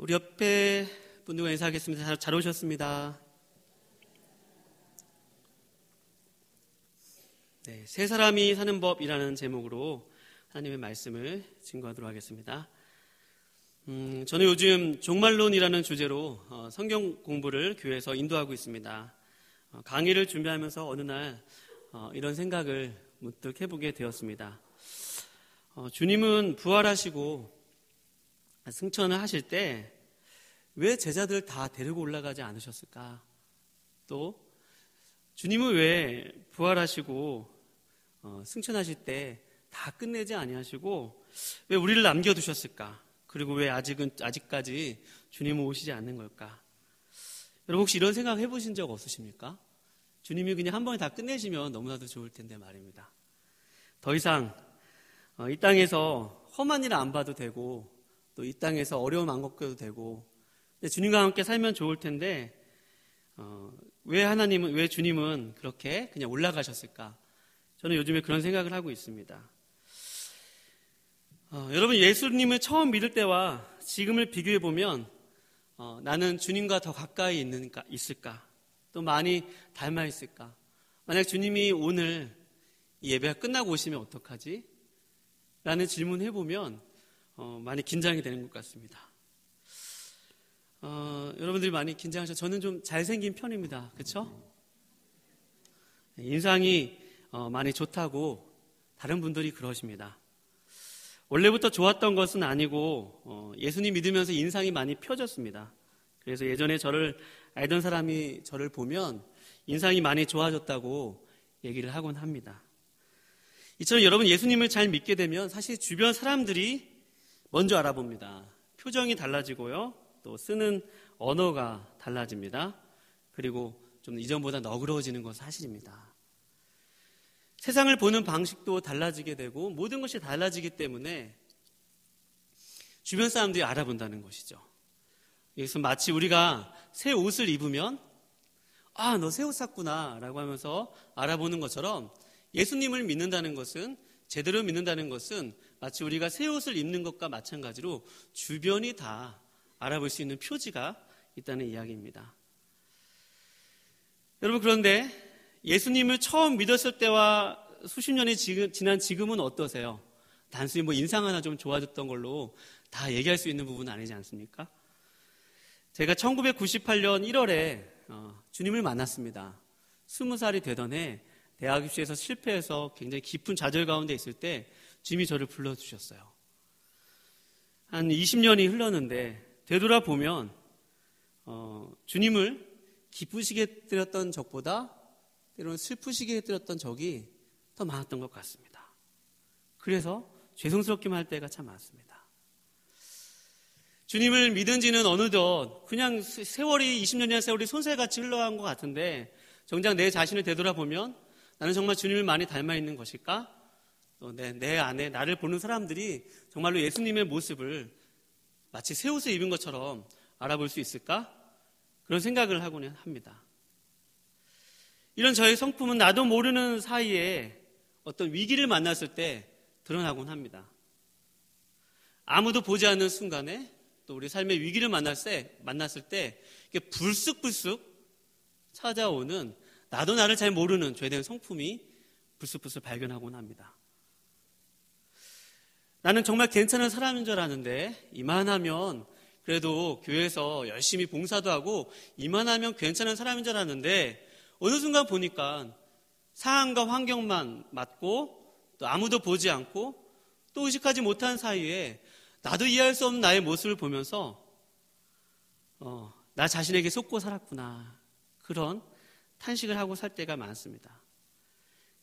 우리 옆에 분들과 인사하겠습니다. 잘 오셨습니다. 네, 세 사람이 사는 법이라는 제목으로 하나님의 말씀을 증거하도록 하겠습니다. 저는 요즘 종말론이라는 주제로 성경 공부를 교회에서 인도하고 있습니다. 강의를 준비하면서 어느 날 이런 생각을 문득 해보게 되었습니다. 주님은 부활하시고 승천을 하실 때 왜 제자들 다 데리고 올라가지 않으셨을까? 또 주님은 왜 부활하시고 승천하실 때 다 끝내지 아니하시고 왜 우리를 남겨두셨을까? 그리고 왜 아직까지 주님은 오시지 않는 걸까? 여러분 혹시 이런 생각 해보신 적 없으십니까? 주님이 그냥 한 번에 다 끝내시면 너무나도 좋을 텐데 말입니다. 더 이상 이 땅에서 험한 일 안 봐도 되고 또 이 땅에서 어려움 안 겪어도 되고 주님과 함께 살면 좋을 텐데 왜 주님은 그렇게 그냥 올라가셨을까? 저는 요즘에 그런 생각을 하고 있습니다. 여러분 예수님을 처음 믿을 때와 지금을 비교해 보면 나는 주님과 더 가까이 있을까? 또 많이 닮아 있을까? 만약 주님이 오늘 이 예배가 끝나고 오시면 어떡하지? 라는 질문을 해보면 많이 긴장이 되는 것 같습니다. 여러분들이 많이 긴장하셔서 저는 좀 잘생긴 편입니다. 그렇죠? 인상이 많이 좋다고 다른 분들이 그러십니다. 원래부터 좋았던 것은 아니고 예수님 믿으면서 인상이 많이 펴졌습니다. 그래서 예전에 저를 알던 사람이 저를 보면 인상이 많이 좋아졌다고 얘기를 하곤 합니다. 이처럼 여러분 예수님을 잘 믿게 되면 사실 주변 사람들이 먼저 알아봅니다. 표정이 달라지고요. 또 쓰는 언어가 달라집니다. 그리고 좀 이전보다 너그러워지는 건 사실입니다. 세상을 보는 방식도 달라지게 되고 모든 것이 달라지기 때문에 주변 사람들이 알아본다는 것이죠. 여기서 마치 우리가 새 옷을 입으면 아, 너 새 옷 샀구나 라고 하면서 알아보는 것처럼 예수님을 믿는다는 것은 제대로 믿는다는 것은 마치 우리가 새 옷을 입는 것과 마찬가지로 주변이 다 알아볼 수 있는 표지가 있다는 이야기입니다. 여러분 그런데 예수님을 처음 믿었을 때와 수십 년이 지난 지금은 어떠세요? 단순히 인상 하나 좀 좋아졌던 걸로 다 얘기할 수 있는 부분은 아니지 않습니까? 제가 1998년 1월에 주님을 만났습니다. 20살이 되던 해 대학 입시에서 실패해서 굉장히 깊은 좌절 가운데 있을 때 주님이 저를 불러주셨어요. 한 20년이 흘렀는데 되돌아보면 주님을 기쁘시게 해드렸던 적보다 때로는 슬프시게 해드렸던 적이 더 많았던 것 같습니다. 그래서 죄송스럽기만 할 때가 참 많습니다. 주님을 믿은 지는 어느덧 그냥 세월이 20년이나 세월이 손살같이 흘러간 것 같은데 정작 내 자신을 되돌아보면 나는 정말 주님을 많이 닮아 있는 것일까? 또 내 안에 나를 보는 사람들이 정말로 예수님의 모습을 마치 새 옷을 입은 것처럼 알아볼 수 있을까? 그런 생각을 하고는 합니다. 이런 저의 성품은 나도 모르는 사이에 어떤 위기를 만났을 때 드러나곤 합니다. 아무도 보지 않는 순간에 또 우리 삶의 위기를 만났을 때 이게 불쑥불쑥 찾아오는 나도 나를 잘 모르는 죄된 성품이 불쑥불쑥 발견하곤 합니다. 나는 정말 괜찮은 사람인 줄 아는데 이만하면 그래도 교회에서 열심히 봉사도 하고 이만하면 괜찮은 사람인 줄 아는데 어느 순간 보니까 상황과 환경만 맞고 또 아무도 보지 않고 또 의식하지 못한 사이에 나도 이해할 수 없는 나의 모습을 보면서 나 자신에게 속고 살았구나 그런 탄식을 하고 살 때가 많습니다.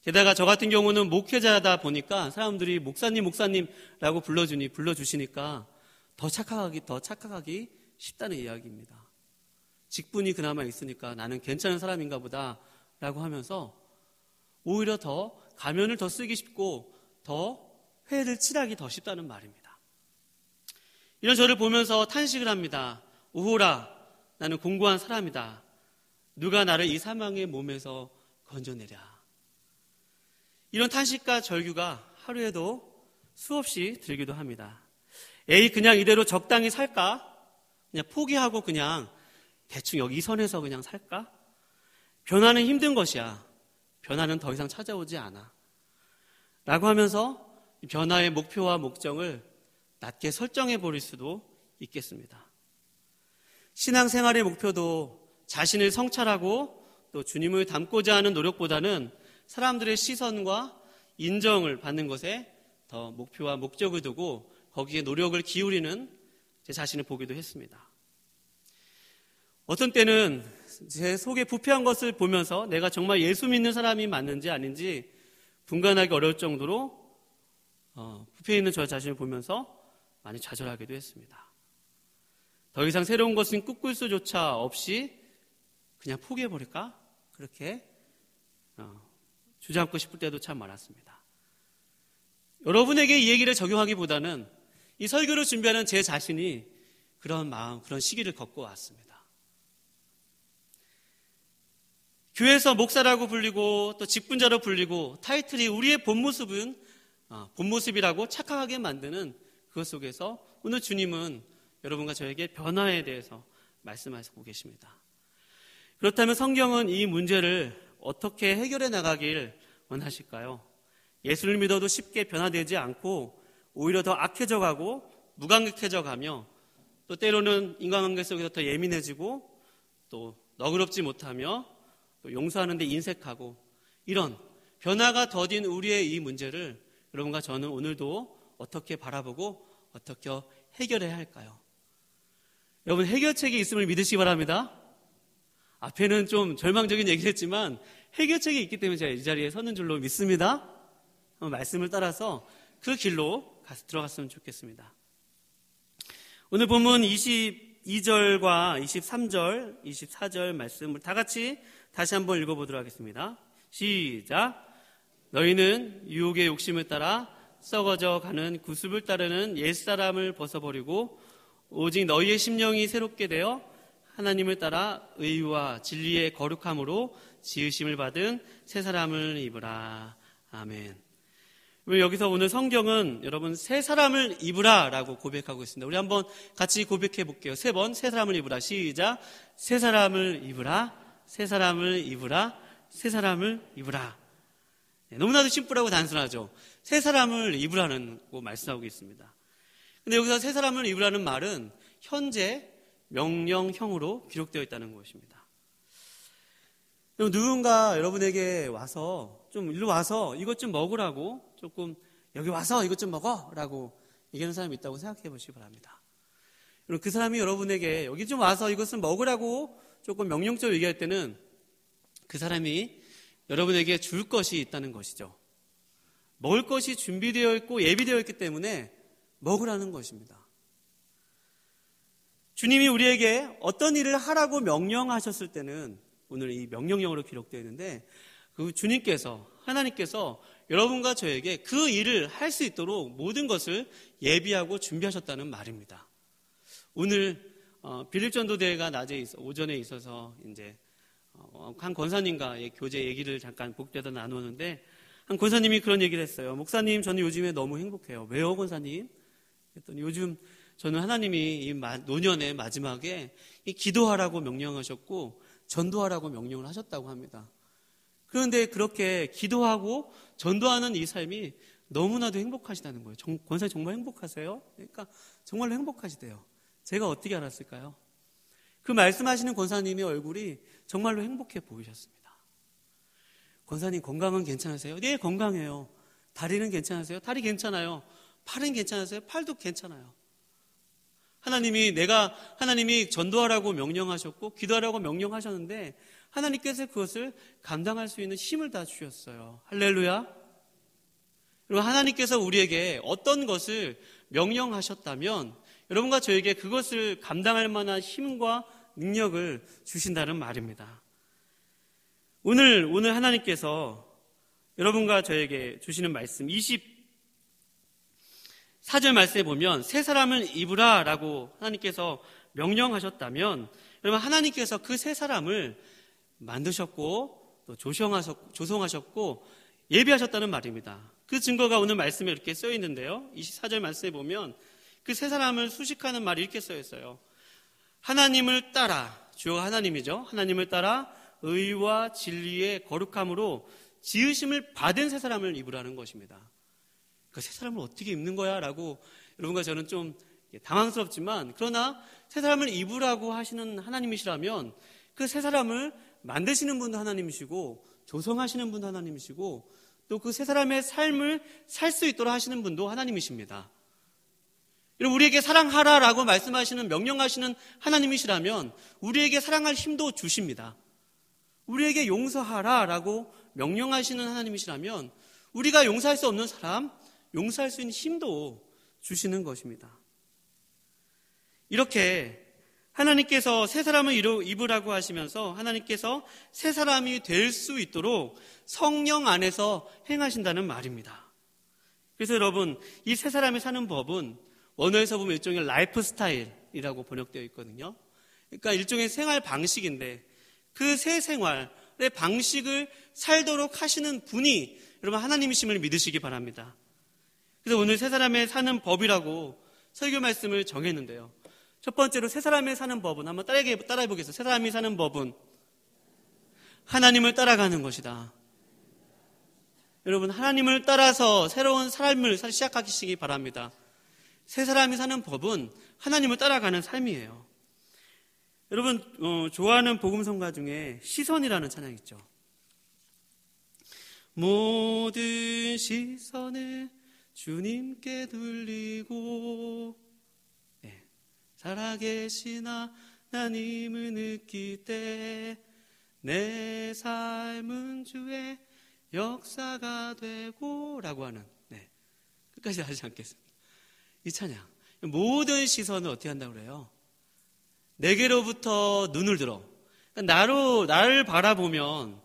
게다가 저 같은 경우는 목회자다 보니까 사람들이 목사님이라고 불러주시니까 더 착각하기 쉽다는 이야기입니다. 직분이 그나마 있으니까 나는 괜찮은 사람인가 보다 라고 하면서 오히려 더 가면을 더 쓰기 쉽고 더 회를 칠하기 더 쉽다는 말입니다. 이런 저를 보면서 탄식을 합니다. 오호라 나는 공고한 사람이다. 누가 나를 이 사망의 몸에서 건져내랴. 이런 탄식과 절규가 하루에도 수없이 들기도 합니다. 에이 그냥 이대로 적당히 살까? 그냥 포기하고 그냥 대충 여기 이 선에서 그냥 살까? 변화는 힘든 것이야. 변화는 더 이상 찾아오지 않아. 라고 하면서 변화의 목표와 목적을 낮게 설정해 버릴 수도 있겠습니다. 신앙생활의 목표도 자신을 성찰하고 또 주님을 닮고자 하는 노력보다는 사람들의 시선과 인정을 받는 것에 더 목표와 목적을 두고 거기에 노력을 기울이는 제 자신을 보기도 했습니다. 어떤 때는 제 속에 부패한 것을 보면서 내가 정말 예수 믿는 사람이 맞는지 아닌지 분간하기 어려울 정도로 부패해 있는 저 자신을 보면서 많이 좌절하기도 했습니다. 더 이상 새로운 것은 꿈꿀 수조차 없이 그냥 포기해버릴까? 그렇게 주저앉고 싶을 때도 참 많았습니다. 여러분에게 이 얘기를 적용하기보다는 이 설교를 준비하는 제 자신이 그런 마음, 그런 시기를 겪고 왔습니다. 교회에서 목사라고 불리고 또 직분자로 불리고 타이틀이 우리의 본 모습이라고 착각하게 만드는 그것 속에서 오늘 주님은 여러분과 저에게 변화에 대해서 말씀하시고 계십니다. 그렇다면 성경은 이 문제를 어떻게 해결해 나가길 원하실까요? 예수를 믿어도 쉽게 변화되지 않고 오히려 더 악해져 가고 무감각해져 가며 또 때로는 인간관계 속에서 더 예민해지고 또 너그럽지 못하며 또 용서하는 데 인색하고 이런 변화가 더딘 우리의 이 문제를 여러분과 저는 오늘도 어떻게 바라보고 어떻게 해결해야 할까요? 여러분 해결책이 있음을 믿으시기 바랍니다. 앞에는 좀 절망적인 얘기를 했지만 해결책이 있기 때문에 제가 이 자리에 서는 줄로 믿습니다. 말씀을 따라서 그 길로 들어갔으면 좋겠습니다. 오늘 본문 22절과 23절, 24절 말씀을 다 같이 다시 한번 읽어보도록 하겠습니다. 시작. 너희는 유혹의 욕심을 따라 썩어져 가는 구습을 따르는 옛사람을 벗어버리고 오직 너희의 심령이 새롭게 되어 하나님을 따라 의와 진리의 거룩함으로 지으심을 받은 새 사람을 입으라. 아멘. 여기서 오늘 성경은 여러분 새 사람을 입으라 라고 고백하고 있습니다. 우리 한번 같이 고백해 볼게요. 3번 새 사람을 입으라. 시작. 새 사람을 입으라. 새 사람을 입으라. 새 사람을 입으라. 너무나도 심플하고 단순하죠. 새 사람을 입으라는 거 말씀하고 있습니다. 근데 여기서 새 사람을 입으라는 말은 현재 명령형으로 기록되어 있다는 것입니다. 누군가 여러분에게 와서 좀 일로 와서 이것 좀 먹으라고 조금 여기 와서 이것 좀 먹어라고 얘기하는 사람이 있다고 생각해 보시기 바랍니다. 그 사람이 여러분에게 여기 좀 와서 이것을 먹으라고 조금 명령적으로 얘기할 때는 그 사람이 여러분에게 줄 것이 있다는 것이죠. 먹을 것이 준비되어 있고 예비되어 있기 때문에 먹으라는 것입니다. 주님이 우리에게 어떤 일을 하라고 명령하셨을 때는 오늘 이 명령형으로 기록되어 있는데 그 주님께서 하나님께서 여러분과 저에게 그 일을 할 수 있도록 모든 것을 예비하고 준비하셨다는 말입니다. 오늘 빌립전도대회가 오전에 있어서 이제 한 권사님과의 교제 얘기를 잠깐 복되다 나누었는데 한 권사님이 그런 얘기를 했어요. 목사님, 저는 요즘에 너무 행복해요. 왜요, 권사님? 그랬더니 요즘 저는 하나님이 이 노년의 마지막에 이 기도하라고 명령하셨고 전도하라고 명령을 하셨다고 합니다. 그런데 그렇게 기도하고 전도하는 이 삶이 너무나도 행복하시다는 거예요. 권사님 정말 행복하세요? 그러니까 정말로 행복하시대요. 제가 어떻게 알았을까요? 그 말씀하시는 권사님의 얼굴이 정말로 행복해 보이셨습니다. 권사님 건강은 괜찮으세요? 네, 건강해요. 다리는 괜찮으세요? 다리 괜찮아요. 팔은 괜찮으세요? 팔도 괜찮아요. 하나님이 전도하라고 명령하셨고 기도하라고 명령하셨는데 하나님께서 그것을 감당할 수 있는 힘을 다 주셨어요. 할렐루야. 그리고 하나님께서 우리에게 어떤 것을 명령하셨다면 여러분과 저에게 그것을 감당할 만한 힘과 능력을 주신다는 말입니다. 오늘 하나님께서 여러분과 저에게 주시는 말씀 24절 말씀에 보면 새 사람을 입으라 라고 하나님께서 명령하셨다면 여러분 하나님께서 그 새 사람을 만드셨고 또 조성하셨고 예비하셨다는 말입니다. 그 증거가 오늘 말씀에 이렇게 쓰여 있는데요. 24절 말씀에 보면 그 새 사람을 수식하는 말이 이렇게 쓰여 있어요. 하나님을 따라, 주어가 하나님이죠. 하나님을 따라 의와 진리의 거룩함으로 지으심을 받은 새 사람을 입으라는 것입니다. 그 새 사람을 어떻게 입는 거야? 라고 여러분과 저는 좀 당황스럽지만, 그러나 새 사람을 입으라고 하시는 하나님이시라면 그 새 사람을 만드시는 분도 하나님이시고 조성하시는 분도 하나님이시고 또 그 새 사람의 삶을 살 수 있도록 하시는 분도 하나님이십니다. 우리에게 사랑하라라고 말씀하시는, 명령하시는 하나님이시라면 우리에게 사랑할 힘도 주십니다. 우리에게 용서하라라고 명령하시는 하나님이시라면 우리가 용서할 수 없는 사람, 용서할 수 있는 힘도 주시는 것입니다. 이렇게 하나님께서 새 사람을 입으라고 하시면서 하나님께서 새 사람이 될 수 있도록 성령 안에서 행하신다는 말입니다. 그래서 여러분, 이 새 사람이 사는 법은 원어에서 보면 일종의 라이프 스타일이라고 번역되어 있거든요. 그러니까 일종의 생활 방식인데 그 새 생활의 방식을 살도록 하시는 분이 여러분 하나님이심을 믿으시기 바랍니다. 그래서 오늘 새 사람의 사는 법이라고 설교 말씀을 정했는데요. 첫 번째로 새 사람이 사는 법은, 한번 따라해 보겠습니다. 새 사람이 사는 법은 하나님을 따라가는 것이다. 여러분, 하나님을 따라서 새로운 삶을 시작하시기 바랍니다. 새 사람이 사는 법은 하나님을 따라가는 삶이에요. 여러분, 좋아하는 복음성가 중에 시선이라는 찬양 있죠. 모든 시선을 주님께 돌리고 살아계신 하나님을 느낄 때 내 삶은 주의 역사가 되고 라고 하는, 끝까지 하지 않겠습니다. 이 찬양, 모든 시선을 어떻게 한다고 그래요? 내게로부터 눈을 들어. 나를 바라보면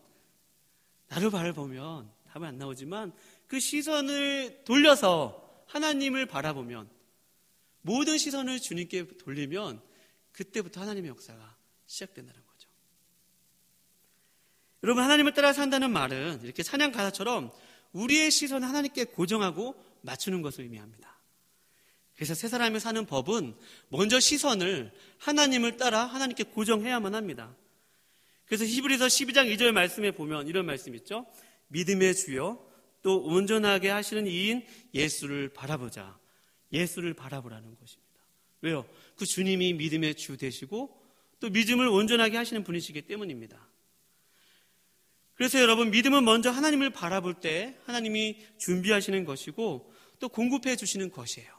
답은 안 나오지만 그 시선을 돌려서 하나님을 바라보면, 모든 시선을 주님께 돌리면 그때부터 하나님의 역사가 시작된다는 거죠. 여러분, 하나님을 따라 산다는 말은 이렇게 찬양 가사처럼 우리의 시선을 하나님께 고정하고 맞추는 것을 의미합니다. 그래서 새 사람이 사는 법은 먼저 시선을 하나님을 따라 하나님께 고정해야만 합니다. 그래서 히브리서 12장 2절 말씀에 보면 이런 말씀 있죠. 믿음의 주여 또 온전하게 하시는 이인 예수를 바라보자. 예수를 바라보라는 것입니다. 왜요? 그 주님이 믿음의 주 되시고 또 믿음을 온전하게 하시는 분이시기 때문입니다. 그래서 여러분, 믿음은 먼저 하나님을 바라볼 때 하나님이 준비하시는 것이고 또 공급해 주시는 것이에요.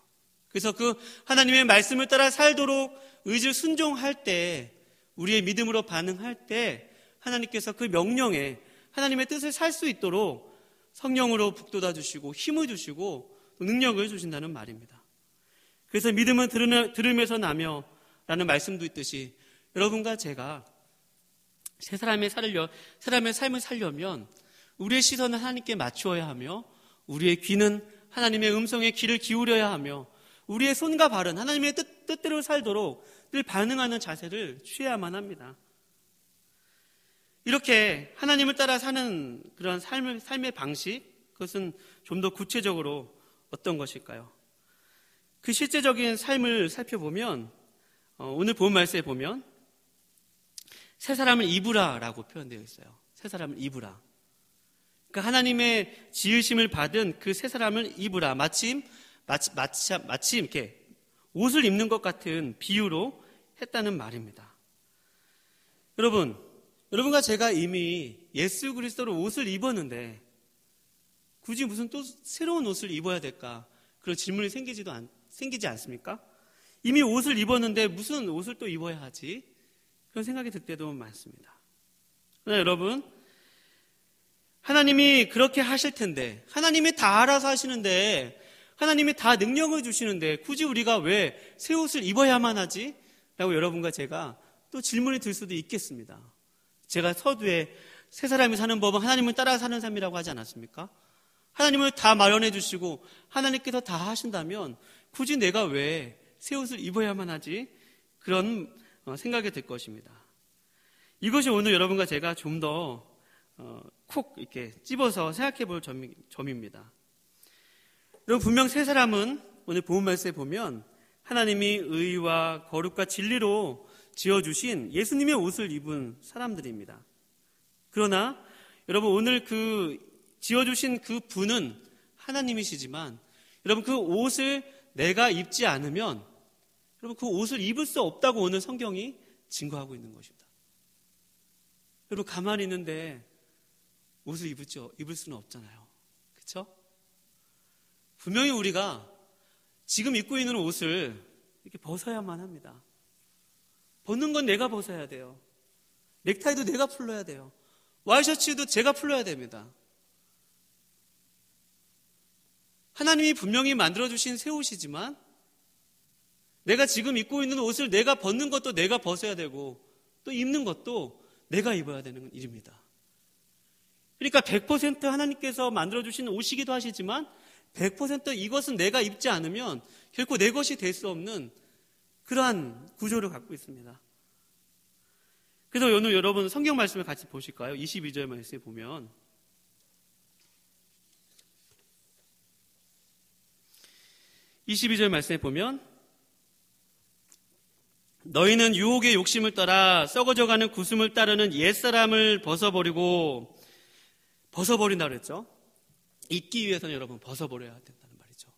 그래서 그 하나님의 말씀을 따라 살도록 의지를 순종할 때, 우리의 믿음으로 반응할 때 하나님께서 그 명령에 하나님의 뜻을 살 수 있도록 성령으로 북돋아 주시고 힘을 주시고 능력을 주신다는 말입니다. 그래서 믿음은 들음에서 나며 라는 말씀도 있듯이 여러분과 제가 새 사람의 삶을 살려면 우리의 시선을 하나님께 맞추어야 하며 우리의 귀는 하나님의 음성에 귀를 기울여야 하며 우리의 손과 발은 하나님의 뜻대로 살도록 늘 반응하는 자세를 취해야만 합니다. 이렇게 하나님을 따라 사는 그런 삶의 방식, 그것은 좀 더 구체적으로 어떤 것일까요? 그 실제적인 삶을 살펴보면 오늘 본 말씀에 보면 새 사람을 입으라라고 표현되어 있어요. 새 사람을 입으라. 그러니까 하나님의 지으심을 받은 그 새 사람을 입으라. 마치 이렇게 옷을 입는 것 같은 비유로 했다는 말입니다. 여러분과 제가 이미 예수 그리스도로 옷을 입었는데 굳이 무슨 또 새로운 옷을 입어야 될까? 그런 질문이 생기지 않습니까? 이미 옷을 입었는데 무슨 옷을 또 입어야 하지? 그런 생각이 들 때도 많습니다. 그러나 여러분, 하나님이 그렇게 하실 텐데, 하나님이 다 알아서 하시는데, 하나님이 다 능력을 주시는데 굳이 우리가 왜 새 옷을 입어야만 하지? 라고 여러분과 제가 또 질문이 들 수도 있겠습니다. 제가 서두에 새 사람이 사는 법은 하나님을 따라 사는 삶이라고 하지 않았습니까? 하나님을 다 마련해 주시고 하나님께서 다 하신다면 굳이 내가 왜 새 옷을 입어야만 하지? 그런 생각이 들 것입니다. 이것이 오늘 여러분과 제가 좀 더 콕 이렇게 찝어서 생각해 볼 점입니다. 여러분, 분명 새 사람은 오늘 본문 말씀에 보면 하나님이 의와 거룩과 진리로 지어주신 예수님의 옷을 입은 사람들입니다. 그러나 여러분, 오늘 그 지어주신 그 분은 하나님이시지만 여러분, 그 옷을 내가 입지 않으면 여러분, 그 옷을 입을 수 없다고 오늘 성경이 증거하고 있는 것입니다. 여러분, 가만히 있는데 옷을 입을 수는 없잖아요. 그렇죠? 분명히 우리가 지금 입고 있는 옷을 이렇게 벗어야만 합니다. 벗는 건 내가 벗어야 돼요. 넥타이도 내가 풀러야 돼요. 와이셔츠도 제가 풀러야 됩니다. 하나님이 분명히 만들어주신 새 옷이지만 내가 지금 입고 있는 옷을 내가 벗는 것도 내가 벗어야 되고 또 입는 것도 내가 입어야 되는 일입니다. 그러니까 100% 하나님께서 만들어주신 옷이기도 하시지만 100% 이것은 내가 입지 않으면 결코 내 것이 될 수 없는 그러한 구조를 갖고 있습니다. 그래서 오늘 여러분 성경 말씀을 같이 보실까요? 22절 말씀에 보면 22절 말씀에 보면 너희는 유혹의 욕심을 따라 썩어져가는 구슴을 따르는 옛사람을 벗어버린다 그랬죠. 입기 위해서는 여러분 벗어버려야 된다는 말이죠.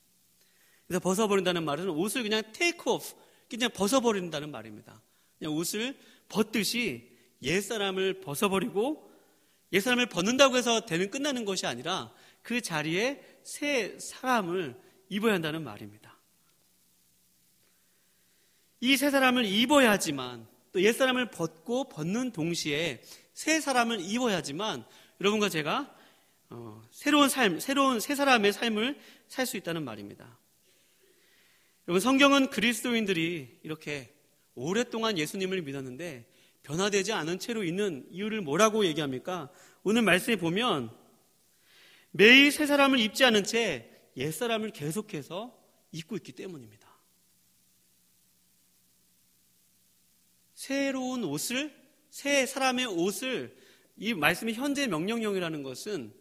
그래서 벗어버린다는 말은 옷을 그냥 take off, 그냥 벗어버린다는 말입니다. 그냥 옷을 벗듯이 옛사람을 벗어버리고 옛사람을 벗는다고 해서 끝나는 것이 아니라 그 자리에 새 사람을 입어야 한다는 말입니다. 이 새 사람을 입어야지만 또 옛사람을 벗는 동시에 새 사람을 입어야지만 여러분과 제가 새로운 새 사람의 삶을 살 수 있다는 말입니다. 여러분, 성경은 그리스도인들이 이렇게 오랫동안 예수님을 믿었는데 변화되지 않은 채로 있는 이유를 뭐라고 얘기합니까? 오늘 말씀에 보면 매일 새 사람을 입지 않은 채 옛사람을 계속해서 입고 있기 때문입니다. 새로운 옷을, 새 사람의 옷을, 이 말씀이 현재 명령형이라는 것은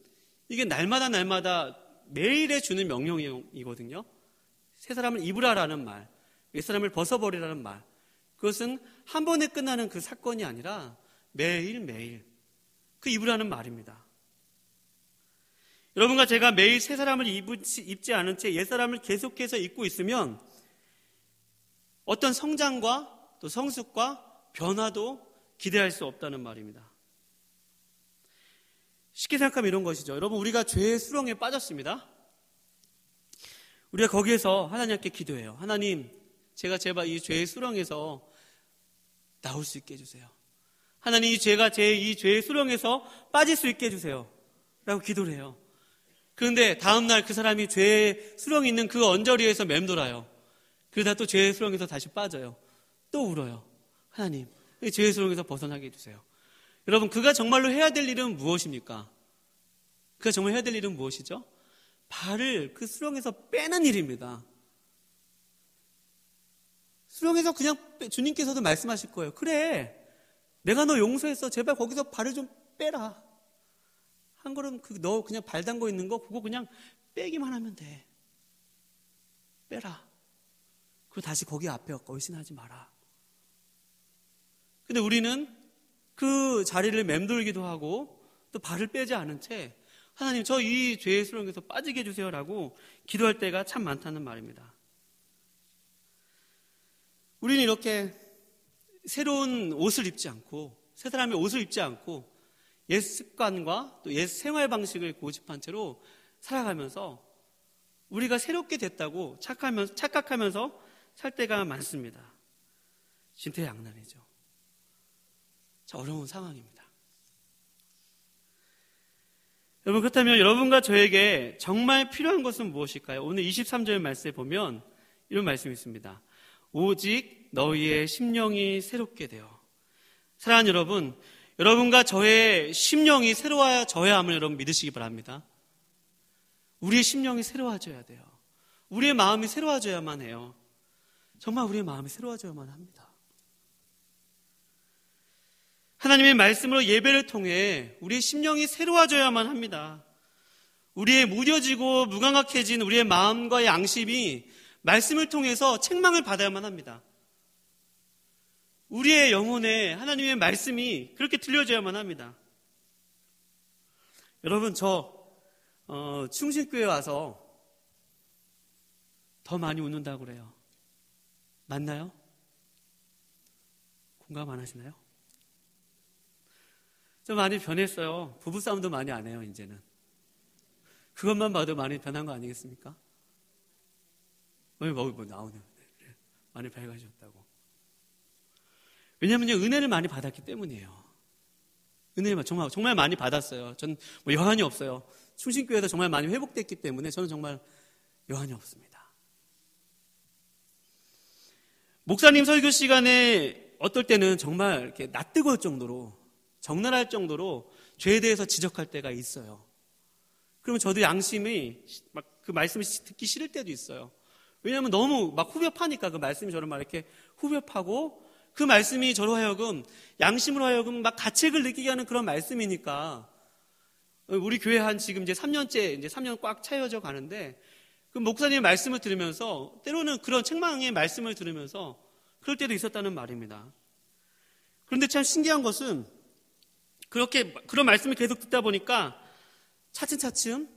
이게 날마다 매일에 주는 명령이거든요. 새 사람을 입으라라는 말, 옛사람을 벗어버리라는 말, 그것은 한 번에 끝나는 그 사건이 아니라 매일매일 그 입으라는 말입니다. 여러분과 제가 매일 새 사람을 입지 않은 채 옛사람을 계속해서 입고 있으면 어떤 성장과 또 성숙과 변화도 기대할 수 없다는 말입니다. 쉽게 생각하면 이런 것이죠. 여러분, 우리가 죄의 수렁에 빠졌습니다. 우리가 거기에서 하나님께 기도해요. 하나님, 제가 제발 이 죄의 수렁에서 나올 수 있게 해주세요. 하나님, 제가 이 죄의 수렁에서 빠질 수 있게 해주세요. 라고 기도를 해요. 그런데 다음날 그 사람이 죄의 수렁이 있는 그 언저리에서 맴돌아요. 그러다 또 죄의 수렁에서 다시 빠져요. 또 울어요. 하나님, 이 죄의 수렁에서 벗어나게 해주세요. 여러분, 그가 정말로 해야 될 일은 무엇입니까? 그가 정말 해야 될 일은 무엇이죠? 발을 그 수렁에서 빼는 일입니다. 수렁에서 그냥 주님께서도 말씀하실 거예요. 그래, 내가 너 용서했어. 제발 거기서 발을 좀 빼라. 한 걸음 너 그냥 발 담고 있는 거 그거 그냥 빼기만 하면 돼. 빼라. 그리고 다시 거기 앞에 얼씬하지 마라. 근데 우리는 그 자리를 맴돌기도 하고 또 발을 빼지 않은 채 하나님, 저 이 죄의 수렁에서 빠지게 해주세요라고 기도할 때가 참 많다는 말입니다. 우리는 이렇게 새로운 옷을 입지 않고 새 사람의 옷을 입지 않고 옛 습관과 또 옛 생활 방식을 고집한 채로 살아가면서 우리가 새롭게 됐다고 착각하면서 살 때가 많습니다. 진퇴양난이죠. 자, 어려운 상황입니다. 여러분, 그렇다면 여러분과 저에게 정말 필요한 것은 무엇일까요? 오늘 23절 말씀에 보면 이런 말씀이 있습니다. 오직 너희의 심령이 새롭게 되어. 사랑하는 여러분, 여러분과 저의 심령이 새로워져야 함을 여러분 믿으시기 바랍니다. 우리의 심령이 새로워져야 돼요. 우리의 마음이 새로워져야만 해요. 정말 우리의 마음이 새로워져야만 합니다. 하나님의 말씀으로 예배를 통해 우리의 심령이 새로워져야만 합니다. 우리의 무뎌지고 무감각해진 우리의 마음과 양심이 말씀을 통해서 책망을 받아야만 합니다. 우리의 영혼에 하나님의 말씀이 그렇게 들려줘야만 합니다. 여러분, 충신교회 와서 더 많이 웃는다고 그래요. 맞나요? 공감 안 하시나요? 좀 많이 변했어요. 부부싸움도 많이 안 해요, 이제는. 그것만 봐도 많이 변한 거 아니겠습니까? 뭐 나오네요. 많이 밝아졌다고. 왜냐면요, 은혜를 많이 받았기 때문이에요. 은혜를 정말 많이 받았어요. 전 여한이 없어요. 충신교회에서 정말 많이 회복됐기 때문에 저는 정말 여한이 없습니다. 목사님 설교 시간에 어떨 때는 정말 이렇게 낯뜨거울 정도로, 적나라할 정도로 죄에 대해서 지적할 때가 있어요. 그러면 저도 양심이 막 그 말씀을 듣기 싫을 때도 있어요. 왜냐하면 너무 막 후벼파니까, 그 말씀이 저를 막 이렇게 후벼파고, 그 말씀이 저로 하여금, 양심으로 하여금 막 가책을 느끼게 하는 그런 말씀이니까, 우리 교회 한 지금 이제 3년째, 이제 3년 꽉 차여져 가는데, 그 목사님의 말씀을 들으면서, 때로는 그런 책망의 말씀을 들으면서, 그럴 때도 있었다는 말입니다. 그런데 참 신기한 것은, 그런 말씀을 계속 듣다 보니까, 차츰차츰,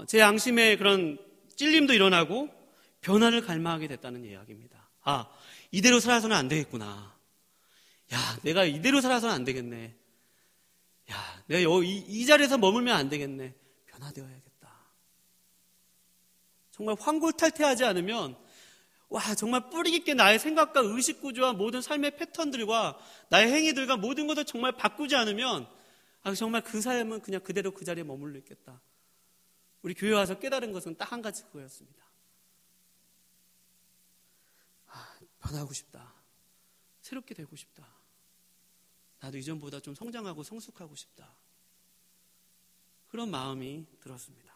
제 양심에 그런 찔림도 일어나고, 변화를 갈망하게 됐다는 이야기입니다. 아, 이대로 살아서는 안 되겠구나. 야, 내가 이대로 살아서는 안 되겠네. 야, 내가 이 자리에서 머물면 안 되겠네. 변화되어야겠다. 정말 환골탈태하지 않으면, 정말 뿌리 깊게 나의 생각과 의식 구조와 모든 삶의 패턴들과 나의 행위들과 모든 것을 정말 바꾸지 않으면, 정말 그 삶은 그냥 그대로 그 자리에 머물러 있겠다. 우리 교회 와서 깨달은 것은 딱 한 가지 그거였습니다. 변하고 싶다. 새롭게 되고 싶다. 나도 이전보다 좀 성장하고 성숙하고 싶다. 그런 마음이 들었습니다.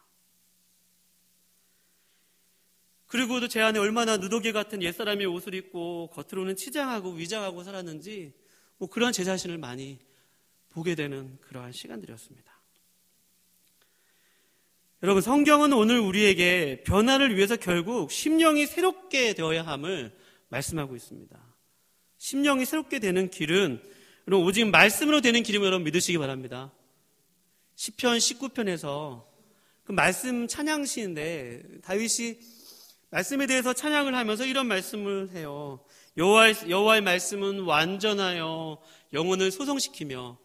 그리고도 제 안에 얼마나 누더기 같은 옛사람의 옷을 입고 겉으로는 치장하고 위장하고 살았는지 그런 제 자신을 많이 보게 되는 그러한 시간들이었습니다. 여러분, 성경은 오늘 우리에게 변화를 위해서 결국 심령이 새롭게 되어야 함을 말씀하고 있습니다. 심령이 새롭게 되는 길은 여러분 오직 말씀으로 되는 길임을 여러분 믿으시기 바랍니다. 시편 19편에서 그 말씀 찬양시인데 다윗이 말씀에 대해서 찬양을 하면서 이런 말씀을 해요. 여호와의 말씀은 완전하여 영혼을 소성시키며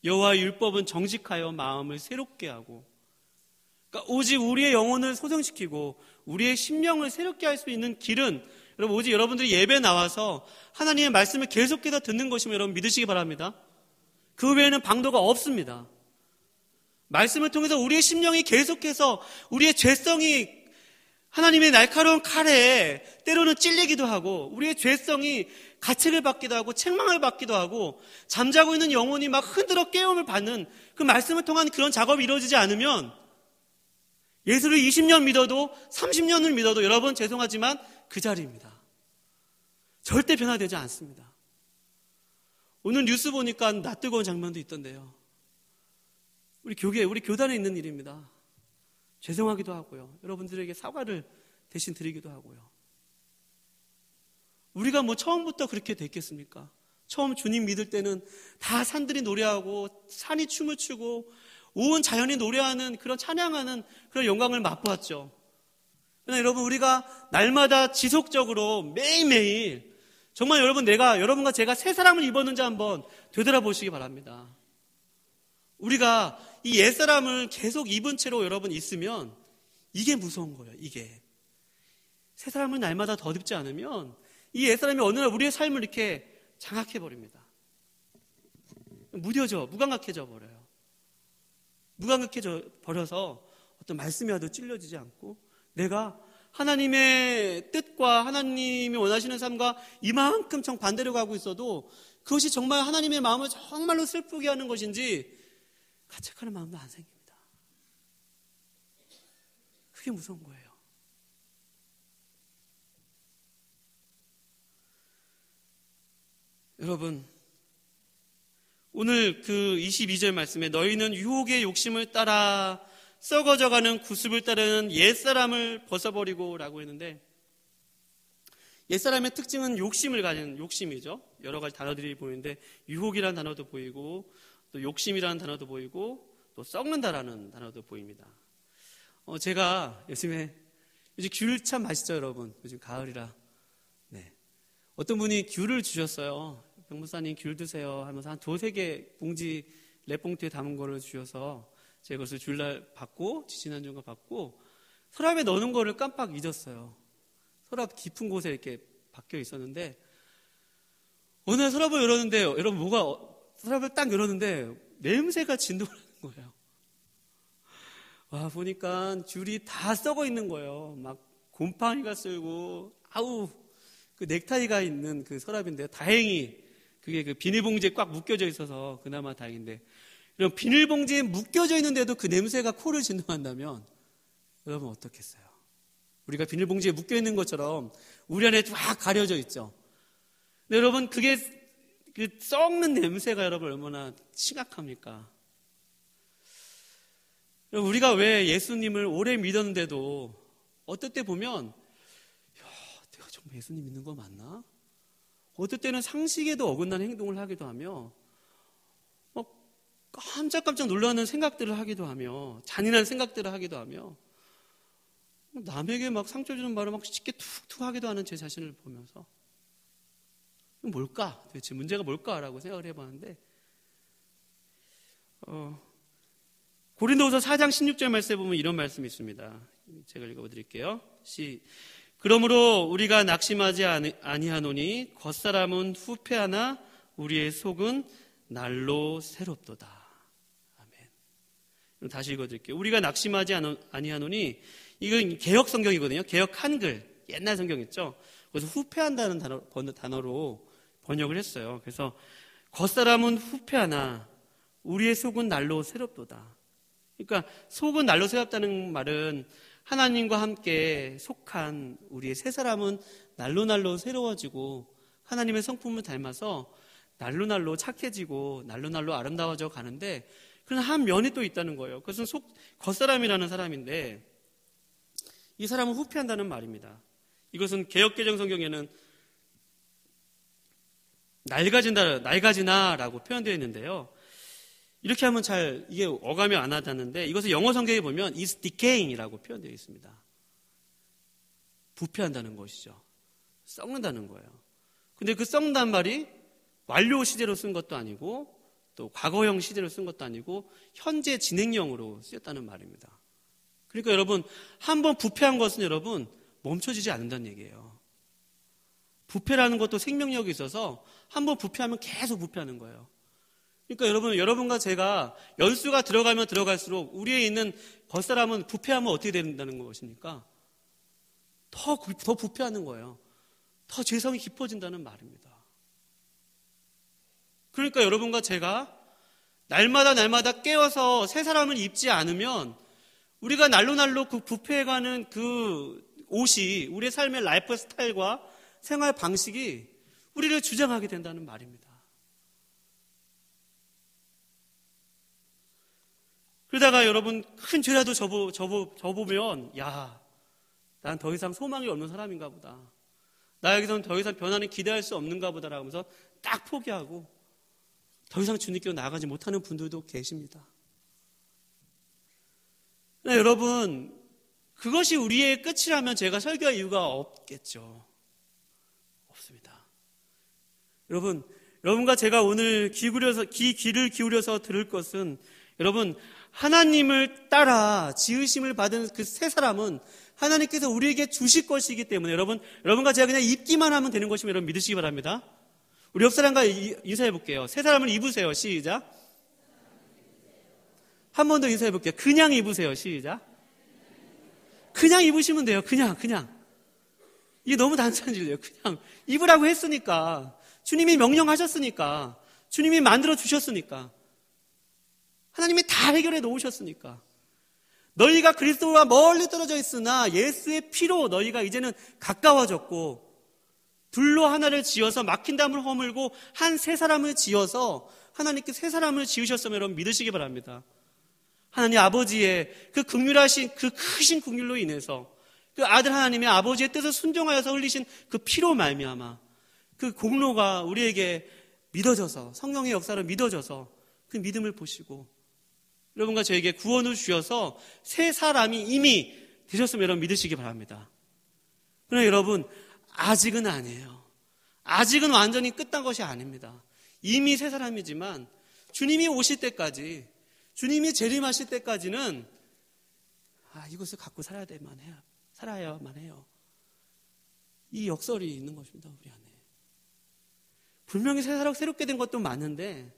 여호와의 율법은 정직하여 마음을 새롭게 하고, 그러니까 오직 우리의 영혼을 소성시키고 우리의 심령을 새롭게 할 수 있는 길은 여러분 오직 여러분들이 예배에 나와서 하나님의 말씀을 계속해서 듣는 것임을 여러분 믿으시기 바랍니다. 그 외에는 방도가 없습니다. 말씀을 통해서 우리의 심령이 계속해서 우리의 죄성이 하나님의 날카로운 칼에 때로는 찔리기도 하고, 우리의 죄성이 가책을 받기도 하고 책망을 받기도 하고, 잠자고 있는 영혼이 막 흔들어 깨움을 받는 그 말씀을 통한 그런 작업이 이루어지지 않으면 예수를 20년 믿어도 30년을 믿어도 여러분 죄송하지만 그 자리입니다. 절대 변화되지 않습니다. 오늘 뉴스 보니까 낯뜨거운 장면도 있던데요. 우리 교단에 있는 일입니다. 죄송하기도 하고요. 여러분들에게 사과를 대신 드리기도 하고요. 우리가 처음부터 그렇게 됐겠습니까? 처음 주님 믿을 때는 다 산들이 노래하고 산이 춤을 추고 온 자연이 노래하는 그런 찬양하는 그런 영광을 맛보았죠. 그러나 여러분, 우리가 날마다 지속적으로 매일매일 정말 여러분과 제가 새 사람을 입었는지 한번 되돌아보시기 바랍니다. 우리가 이 옛사람을 계속 입은 채로 여러분 있으면 이게 무서운 거예요. 이게 새 사람을 날마다 덧입지 않으면 이 옛사람이 어느 날 우리의 삶을 이렇게 장악해버립니다. 무감각해져 버려요. 무감각해져 버려서 어떤 말씀이 와도 찔려지지 않고 내가 하나님의 뜻과 하나님이 원하시는 삶과 이만큼 정반대로 가고 있어도 그것이 정말 하나님의 마음을 정말로 슬프게 하는 것인지 가책하는 마음도 안 생깁니다. 그게 무서운 거예요. 여러분, 오늘 그 22절 말씀에 너희는 유혹의 욕심을 따라 썩어져가는 구습을 따르는 옛사람을 벗어버리고 라고 했는데, 옛사람의 특징은 욕심을 가진 욕심이죠. 여러 가지 단어들이 보이는데 유혹이라는 단어도 보이고 또 욕심이라는 단어도 보이고 또 썩는다라는 단어도 보입니다. 제가 요즘 귤 참 맛있죠, 여러분. 요즘 가을이라. 네. 어떤 분이 귤을 주셨어요. 병무사님 귤 드세요 하면서 한 2-3개 봉지 랩봉투에 담은 거를 주셔서 제가 그것을 주일날 받고 지지난주가 받고 서랍에 넣는 거를 깜빡 잊었어요. 서랍 깊은 곳에 이렇게 박혀 있었는데 어느 날 서랍을 열었는데 여러분 서랍을 딱 열었는데 냄새가 진동하는 거예요. 와, 보니까 귤이 다 썩어 있는 거예요. 막 곰팡이가 쓸고 그 넥타이가 있는 그 서랍인데요. 다행히 그게 그 비닐봉지에 꽉 묶여져 있어서 그나마 다행인데, 이런 비닐봉지에 묶여져 있는데도 그 냄새가 코를 진동한다면 여러분 어떻겠어요? 우리가 비닐봉지에 묶여 있는 것처럼 우리 안에 쫙 가려져 있죠. 근데 여러분 그게 그 썩는 냄새가 여러분 얼마나 심각합니까? 우리가 왜 예수님을 오래 믿었는데도 어떨 때 보면 내가 정말 예수님 믿는 거 맞나? 어떨 때는 상식에도 어긋나는 행동을 하기도 하며 깜짝깜짝 놀라는 생각들을 하기도 하며 잔인한 생각들을 하기도 하며 남에게 막 상처 주는 말을 막 쉽게 툭툭 하기도 하는 제 자신을 보면서 뭘까? 도대체 문제가 뭘까라고 생각을 해봤는데 고린도후서 4장 16절 말씀에 보면 이런 말씀이 있습니다. 제가 읽어드릴게요. 그러므로 우리가 낙심하지 아니하노니 겉사람은 후패하나 우리의 속은 날로 새롭도다. 아멘. 다시 읽어드릴게요. 우리가 낙심하지 아니하노니, 이건 개혁 성경이거든요. 개혁 한글, 옛날 성경 있죠. 그래서 후패한다는 단어로 번역을 했어요. 그래서 겉사람은 후패하나 우리의 속은 날로 새롭도다. 그러니까 속은 날로 새롭다는 말은 하나님과 함께 속한 우리의 새 사람은 날로 새로워지고 하나님의 성품을 닮아서 날로 착해지고 날로 아름다워져 가는데, 그런 한 면이 또 있다는 거예요. 그것은 겉사람이라는 사람인데 이 사람은 후패한다는 말입니다. 이것은 개역개정 성경에는 낡아지나라고 표현되어 있는데요. 이렇게 하면 잘 이게 어감이 안 와닿는데, 이것을 영어 성경에 보면 is decaying이라고 표현되어 있습니다. 부패한다는 것이죠. 썩는다는 거예요. 근데 그 썩는다는 말이 완료 시제로 쓴 것도 아니고 또 과거형 시제로 쓴 것도 아니고 현재 진행형으로 쓰였다는 말입니다. 그러니까 여러분, 한번 부패한 것은 여러분 멈춰지지 않는다는 얘기예요. 부패라는 것도 생명력이 있어서 한번 부패하면 계속 부패하는 거예요. 그러니까 여러분과 제가 연수가 들어가면 들어갈수록 우리에 있는 겉사람은 부패하면 어떻게 된다는 것입니까? 더 부패하는 거예요. 더 죄성이 깊어진다는 말입니다. 그러니까 여러분과 제가 날마다 깨어서 새 사람을 입지 않으면 우리가 날로 그 부패해가는 그 옷이 우리의 삶의 라이프 스타일과 생활 방식이 우리를 주장하게 된다는 말입니다. 그러다가 여러분 큰 죄라도 져보면 난 더 이상 소망이 없는 사람인가 보다. 나 여기서는 더 이상 변화는 기대할 수 없는가 보다라고 하면서 딱 포기하고 더 이상 주님께로 나아가지 못하는 분들도 계십니다. 네, 여러분, 그것이 우리의 끝이라면 제가 설교할 이유가 없겠죠. 없습니다. 여러분과 제가 오늘 귀를 기울여서 들을 것은, 여러분, 하나님을 따라 지으심을 받은 그 새 사람은 하나님께서 우리에게 주실 것이기 때문에 여러분과 제가 그냥 입기만 하면 되는 것이면 여러분 믿으시기 바랍니다. 우리 옆 사람과 인사해 볼게요. 새 사람을 입으세요. 시작. 한 번 더 인사해 볼게요. 그냥 입으세요. 시작. 그냥 입으시면 돼요. 그냥. 이게 너무 단순한 진리예요. 그냥 입으라고 했으니까, 주님이 명령하셨으니까, 주님이 만들어 주셨으니까, 하나님이 다 해결해 놓으셨으니까. 너희가 그리스도와 멀리 떨어져 있으나 예수의 피로 너희가 이제는 가까워졌고, 둘로 하나를 지어서 막힌 담을 허물고 한 새 사람을 지어서 하나님께 새 사람을 지으셨으면 여러분 믿으시기 바랍니다. 하나님 아버지의 그 긍휼하신 그 크신 긍휼로 인해서 그 아들 하나님의 아버지의 뜻을 순종하여서 흘리신 그 피로 말미암아 그 공로가 우리에게 믿어져서, 성령의 역사를 믿어져서 그 믿음을 보시고 여러분과 저에게 구원을 주셔서 새 사람이 이미 되셨으면 여러분 믿으시기 바랍니다. 그러나 여러분, 아직은 아니에요. 아직은 완전히 끝난 것이 아닙니다. 이미 새 사람이지만 주님이 오실 때까지, 주님이 재림하실 때까지는 이것을 갖고 살아야만 해요. 이 역설이 있는 것입니다, 우리 안에. 분명히 새롭게 된 것도 많은데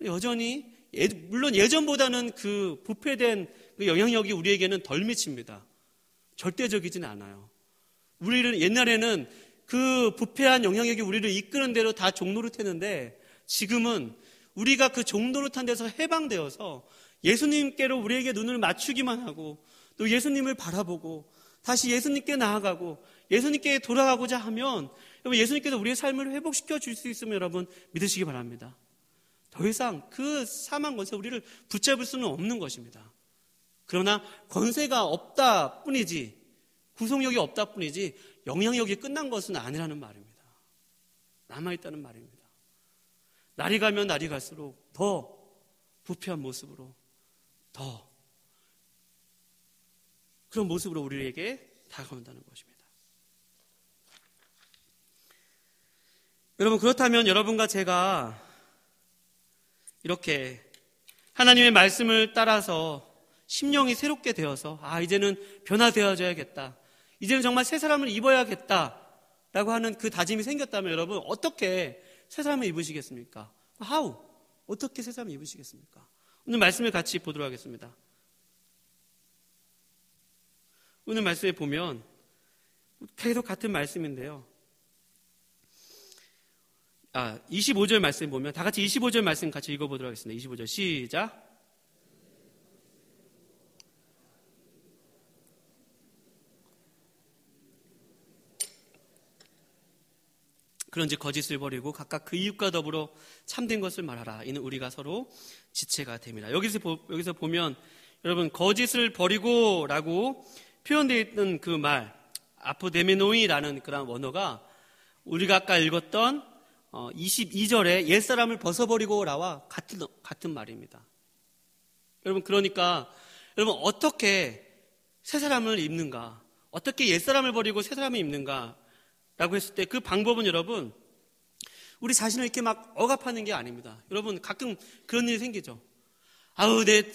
여전히 물론 예전보다는 그 부패된 그 영향력이 우리에게는 덜 미칩니다. 절대적이진 않아요. 우리는 옛날에는 그 부패한 영향력이 우리를 이끄는 대로 다 종노릇했는데 지금은 우리가 그 종노릇한 데서 해방되어서 예수님께로 우리에게 눈을 맞추기만 하고 또 예수님을 바라보고 다시 예수님께 나아가고 예수님께 돌아가고자 하면 여러분, 예수님께서 우리의 삶을 회복시켜 줄 수 있으면 여러분 믿으시기 바랍니다. 더 이상 그 사망 권세 우리를 붙잡을 수는 없는 것입니다. 그러나 권세가 없다 뿐이지, 구속력이 없다 뿐이지 영향력이 끝난 것은 아니라는 말입니다. 남아있다는 말입니다. 날이 가면 날이 갈수록 더 부패한 모습으로, 더 그런 모습으로 우리에게 다가온다는 것입니다. 여러분, 그렇다면 여러분과 제가 이렇게 하나님의 말씀을 따라서 심령이 새롭게 되어서 이제는 변화되어져야겠다, 이제는 정말 새 사람을 입어야겠다라고 하는 그 다짐이 생겼다면 여러분, 어떻게 새 사람을 입으시겠습니까? 어떻게 새 사람을 입으시겠습니까? 오늘 말씀을 같이 보도록 하겠습니다. 오늘 말씀에 보면 계속 같은 말씀인데요. 25절 말씀 보면 다 같이 25절 말씀 같이 읽어보도록 하겠습니다. 25절 시작. 그런지 거짓을 버리고 각각 그 이웃과 더불어 참된 것을 말하라. 이는 우리가 서로 지체가 됨이라. 여기서 보면 여러분, 거짓을 버리고라고 표현되어 있는 그 말, 아포데메노이라는 그런 원어가 우리가 아까 읽었던 22절에 옛사람을 벗어버리고라와 같은 말입니다. 여러분, 그러니까 여러분, 어떻게 새 사람을 입는가, 어떻게 옛사람을 버리고 새 사람을 입는가 라고 했을 때 그 방법은 여러분, 우리 자신을 이렇게 막 억압하는 게 아닙니다. 여러분, 가끔 그런 일이 생기죠.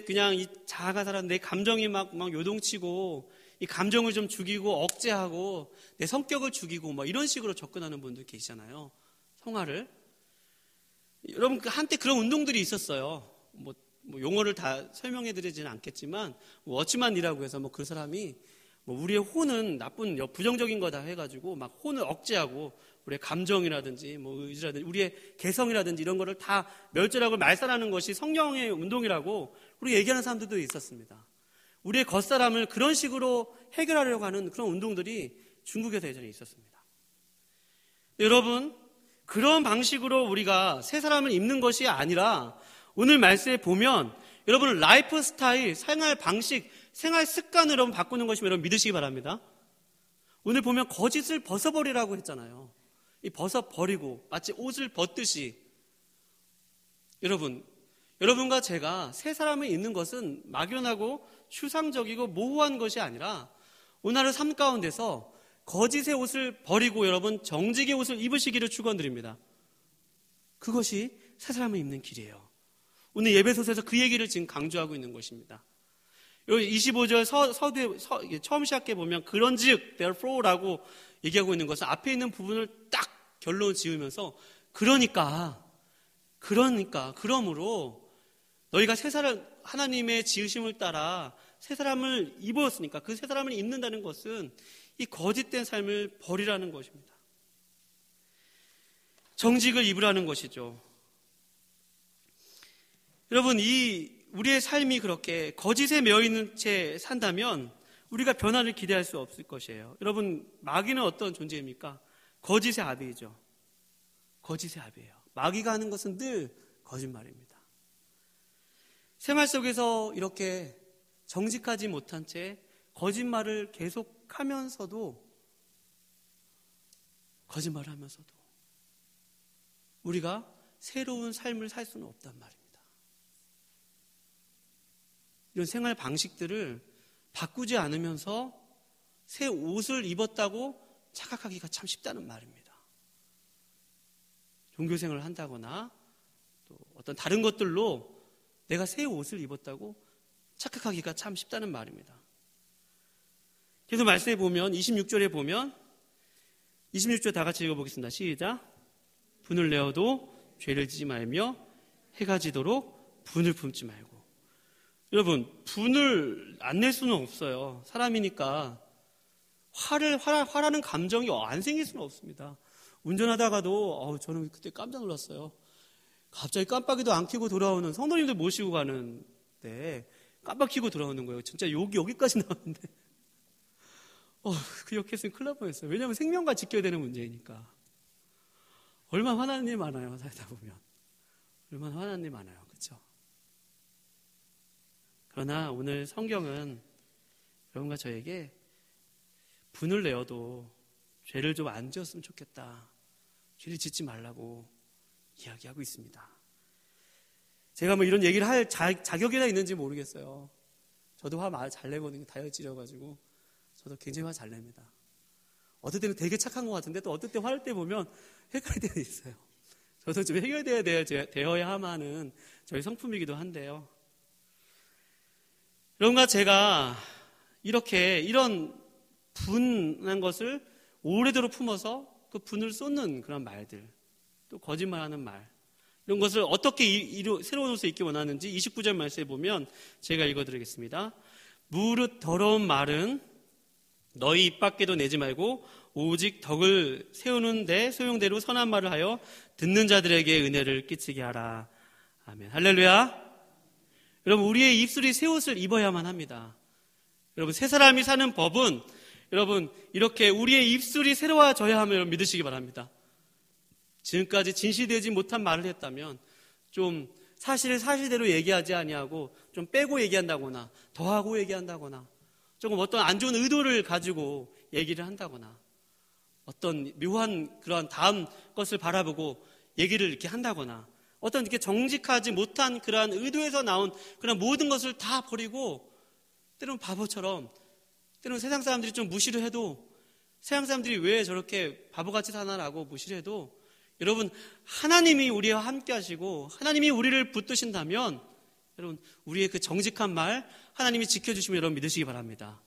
그냥 이 자아가 살아서 내 감정이 막 요동치고 이 감정을 좀 죽이고 억제하고 내 성격을 죽이고 이런 식으로 접근하는 분들 계시잖아요. 성화를. 여러분, 한때 그런 운동들이 있었어요. 용어를 다 설명해 드리지는 않겠지만 워치만이라고 해서 그 사람이 우리의 혼은 나쁜 부정적인 거다 해가지고 막 혼을 억제하고 우리의 감정이라든지 의지라든지 우리의 개성이라든지 이런 거를 다 멸절하고 말살하는 것이 성령의 운동이라고 우리 얘기하는 사람들도 있었습니다. 우리의 겉사람을 그런 식으로 해결하려고 하는 그런 운동들이 중국에서 예전에 있었습니다. 여러분, 그런 방식으로 우리가 새 사람을 입는 것이 아니라 오늘 말씀에 보면 여러분, 라이프 스타일, 생활 방식, 생활 습관을 여러분 바꾸는 것이면 여러분 믿으시기 바랍니다. 오늘 보면 거짓을 벗어버리라고 했잖아요. 이 벗어버리고 마치 옷을 벗듯이 여러분과 제가 새 사람을 입는 것은 막연하고 추상적이고 모호한 것이 아니라 오늘의 삶 가운데서 거짓의 옷을 버리고 여러분 정직의 옷을 입으시기를 축원드립니다. 그것이 새 사람을 입는 길이에요. 오늘 예배소서에서 그 얘기를 지금 강조하고 있는 것입니다. 여기 25절 서두에 처음 시작해 보면 그런즉 therefore라고 얘기하고 있는 것은 앞에 있는 부분을 딱 결론 지으면서 그러므로 너희가 새 사람 하나님의 지으심을 따라 새 사람을 입었으니까 그 새 사람을 입는다는 것은 이 거짓된 삶을 버리라는 것입니다. 정직을 입으라는 것이죠. 여러분, 우리의 삶이 그렇게 거짓에 매여 있는 채 산다면 우리가 변화를 기대할 수 없을 것이에요. 여러분, 마귀는 어떤 존재입니까? 거짓의 아비이죠. 거짓의 아비예요. 마귀가 하는 것은 늘 거짓말입니다. 생활 속에서 이렇게 정직하지 못한 채 거짓말을 계속하면서도 우리가 새로운 삶을 살 수는 없단 말입니다. 이런 생활 방식들을 바꾸지 않으면서 새 옷을 입었다고 착각하기가 참 쉽다는 말입니다. 종교생활을 한다거나 또 어떤 다른 것들로 내가 새 옷을 입었다고 착각하기가 참 쉽다는 말입니다. 계속 말씀해 보면 26절에 보면 26절 다 같이 읽어보겠습니다. 시작. 분을 내어도 죄를 지지 말며 해가 지도록 분을 품지 말고. 여러분, 분을 안 낼 수는 없어요. 사람이니까 화라는 감정이 안 생길 수는 없습니다. 운전하다가도 저는 그때 깜짝 놀랐어요. 갑자기 깜빡이도 안 켜고 돌아오는 성도님들 모시고 가는데 깜빡 켜고 돌아오는 거예요. 진짜 여기까지 나왔는데 그 역했으면 큰일 날 뻔했어요. 왜냐하면 생명과 지켜야 되는 문제이니까. 얼마나 화나는 일 많아요. 살다 보면. 얼마나 화나는 일 많아요. 그렇죠? 그러나 오늘 성경은 여러분과 저에게 분을 내어도 죄를 좀 안 지었으면 좋겠다. 죄를 짓지 말라고 이야기하고 있습니다. 제가 뭐 이런 얘기를 할 자격이나 있는지 모르겠어요. 저도 화 잘 내거든요. 다혈질이어가지고 저도 굉장히 화 잘 냅니다. 어떨 때는 되게 착한 것 같은데 또 어떨 때 화낼 때 보면 헷갈릴 때도 있어야 저도 좀 되어야 하는 저희 성품이기도 한데요. 여러분과 제가 이런 분한 것을 오래도록 품어서 그 분을 쏟는 그런 말들, 또 거짓말하는 말, 이런 것을 어떻게 새로운 옷을 입기 원하는지 29절 말씀에 보면 제가 읽어드리겠습니다. 무릇 더러운 말은 너희 입 밖에도 내지 말고 오직 덕을 세우는 데 소용대로 선한 말을 하여 듣는 자들에게 은혜를 끼치게 하라. 아멘. 할렐루야. 여러분, 우리의 입술이 새 옷을 입어야만 합니다. 여러분, 새 사람이 사는 법은 여러분 이렇게 우리의 입술이 새로워져야 함을 여러분 믿으시기 바랍니다. 지금까지 진실되지 못한 말을 했다면 좀 사실을 사실대로 얘기하지 아니하고 좀 빼고 얘기한다거나 더하고 얘기한다거나 조금 어떤 안 좋은 의도를 가지고 얘기를 한다거나 어떤 묘한 그런 다음 것을 바라보고 얘기를 이렇게 한다거나 어떤 이렇게 정직하지 못한 그러한 의도에서 나온 그런 모든 것을 다 버리고 때로는 바보처럼 때로는 세상 사람들이 좀 무시를 해도 세상 사람들이 왜 저렇게 바보같이 사나라고 무시를 해도 여러분 하나님이 우리와 함께 하시고 하나님이 우리를 붙드신다면 여러분 우리의 그 정직한 말 하나님이 지켜주시면 여러분 믿으시기 바랍니다.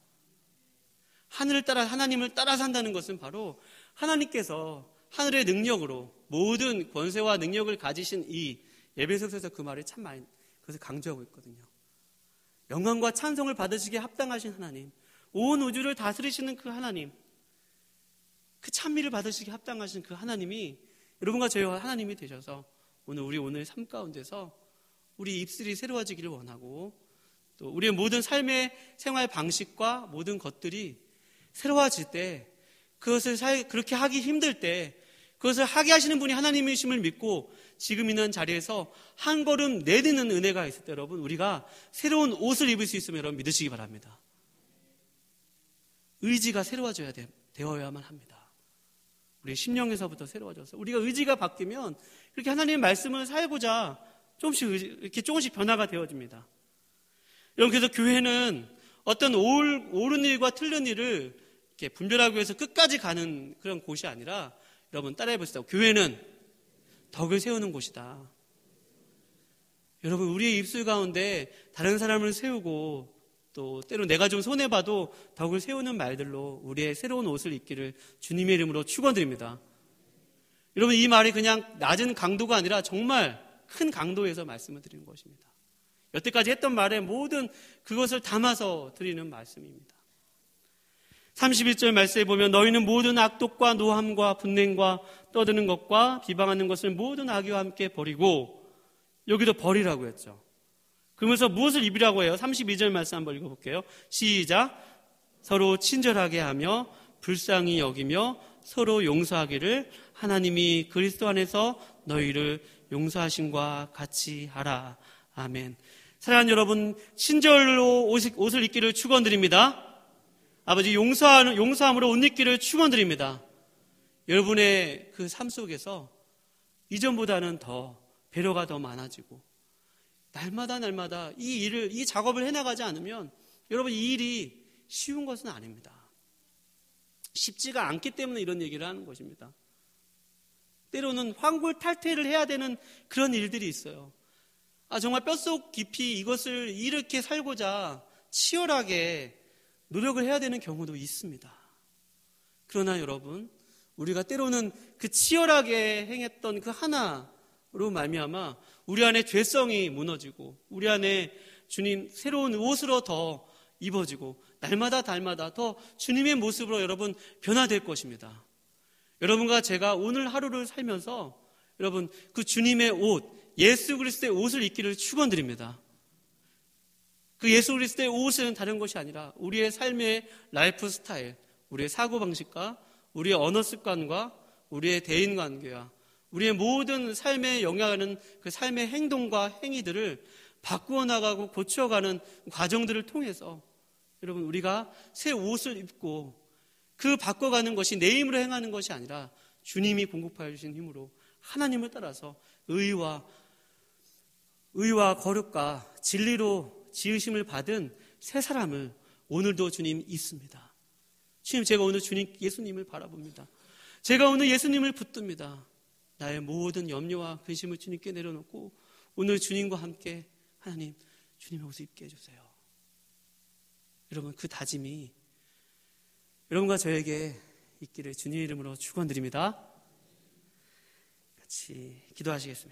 하늘을 따라 하나님을 따라 산다는 것은 바로 하나님께서 하늘의 능력으로 모든 권세와 능력을 가지신 이 에베소서에서 그 말을 참 많이 그것을 강조하고 있거든요. 영광과 찬송을 받으시기에 합당하신 하나님, 온 우주를 다스리시는 그 하나님, 그 찬미를 받으시기에 합당하신 그 하나님이 여러분과 저희와 하나님이 되셔서 오늘 삶 가운데서 우리 입술이 새로워지기를 원하고 또 우리의 모든 삶의 생활 방식과 모든 것들이 새로워질 때 그것을 그렇게 하기 힘들 때 그것을 하게 하시는 분이 하나님이심을 믿고 지금 있는 자리에서 한 걸음 내딛는 은혜가 있을 때 여러분 우리가 새로운 옷을 입을 수 있으면 여러분 믿으시기 바랍니다. 의지가 새로워져야 되어야만 합니다. 우리 심령에서부터 새로워져서 우리가 의지가 바뀌면 그렇게 하나님의 말씀을 살고자 조금씩 변화가 되어집니다. 여러분 그래서 교회는 어떤 옳은 일과 틀린 일을 이렇게 분별하기 위해서 끝까지 가는 그런 곳이 아니라 여러분 따라해 보시죠. 교회는 덕을 세우는 곳이다. 여러분 우리의 입술 가운데 다른 사람을 세우고 또 때로 내가 좀 손해봐도 덕을 세우는 말들로 우리의 새로운 옷을 입기를 주님의 이름으로 축원드립니다. 여러분 이 말이 그냥 낮은 강도가 아니라 정말 큰 강도에서 말씀을 드리는 것입니다. 여태까지 했던 말에 모든 그것을 담아서 드리는 말씀입니다. 31절 말씀에 보면 너희는 모든 악독과 노함과 분냉과 떠드는 것과 비방하는 것을 모든 악의와 함께 버리고 여기도 버리라고 했죠. 그러면서 무엇을 입으라고 해요? 32절 말씀 한번 읽어볼게요. 시작. 서로 친절하게 하며 불쌍히 여기며 서로 용서하기를 하나님이 그리스도 안에서 너희를 용서하심과 같이 하라. 아멘. 사랑하는 여러분, 친절로 옷을 입기를 축원드립니다. 아버지 용서함으로 옷 입기를 축원드립니다. 여러분의 그 삶 속에서 이전보다는 더 배려가 더 많아지고 날마다 이 작업을 해나가지 않으면 여러분 이 일이 쉬운 것은 아닙니다. 쉽지가 않기 때문에 이런 얘기를 하는 것입니다. 때로는 환골탈태를 해야 되는 그런 일들이 있어요. 정말 뼛속 깊이 이것을 이렇게 살고자 치열하게 노력을 해야 되는 경우도 있습니다. 그러나 여러분, 우리가 때로는 그 치열하게 행했던 그 하나로 말미암아 우리 안에 죄성이 무너지고 우리 안에 주님 새로운 옷으로 더 입어지고 날마다 더 주님의 모습으로 여러분 변화될 것입니다. 여러분과 제가 오늘 하루를 살면서 여러분 그 주님의 옷, 예수 그리스도의 옷을 입기를 축원드립니다. 그 예수 그리스도의 옷은 다른 것이 아니라 우리의 삶의 라이프 스타일, 우리의 사고방식과 우리의 언어 습관과 우리의 대인관계와 우리의 모든 삶에 영향하는 그 삶의 행동과 행위들을 바꾸어 나가고 고쳐가는 과정들을 통해서 여러분 우리가 새 옷을 입고 그 바꿔가는 것이 내 힘으로 행하는 것이 아니라 주님이 공급하여 주신 힘으로 하나님을 따라서 의와 거룩과 진리로 지으심을 받은 새 사람을 오늘도 주님 있습니다. 주님, 제가 오늘 주님 예수님을 바라봅니다. 제가 오늘 예수님을 붙듭니다. 나의 모든 염려와 근심을 주님께 내려놓고 오늘 주님과 함께 하나님 주님의 옷을 입게 해주세요. 여러분 그 다짐이 여러분과 저에게 있기를 주님의 이름으로 축원드립니다. 같이 기도하시겠습니다.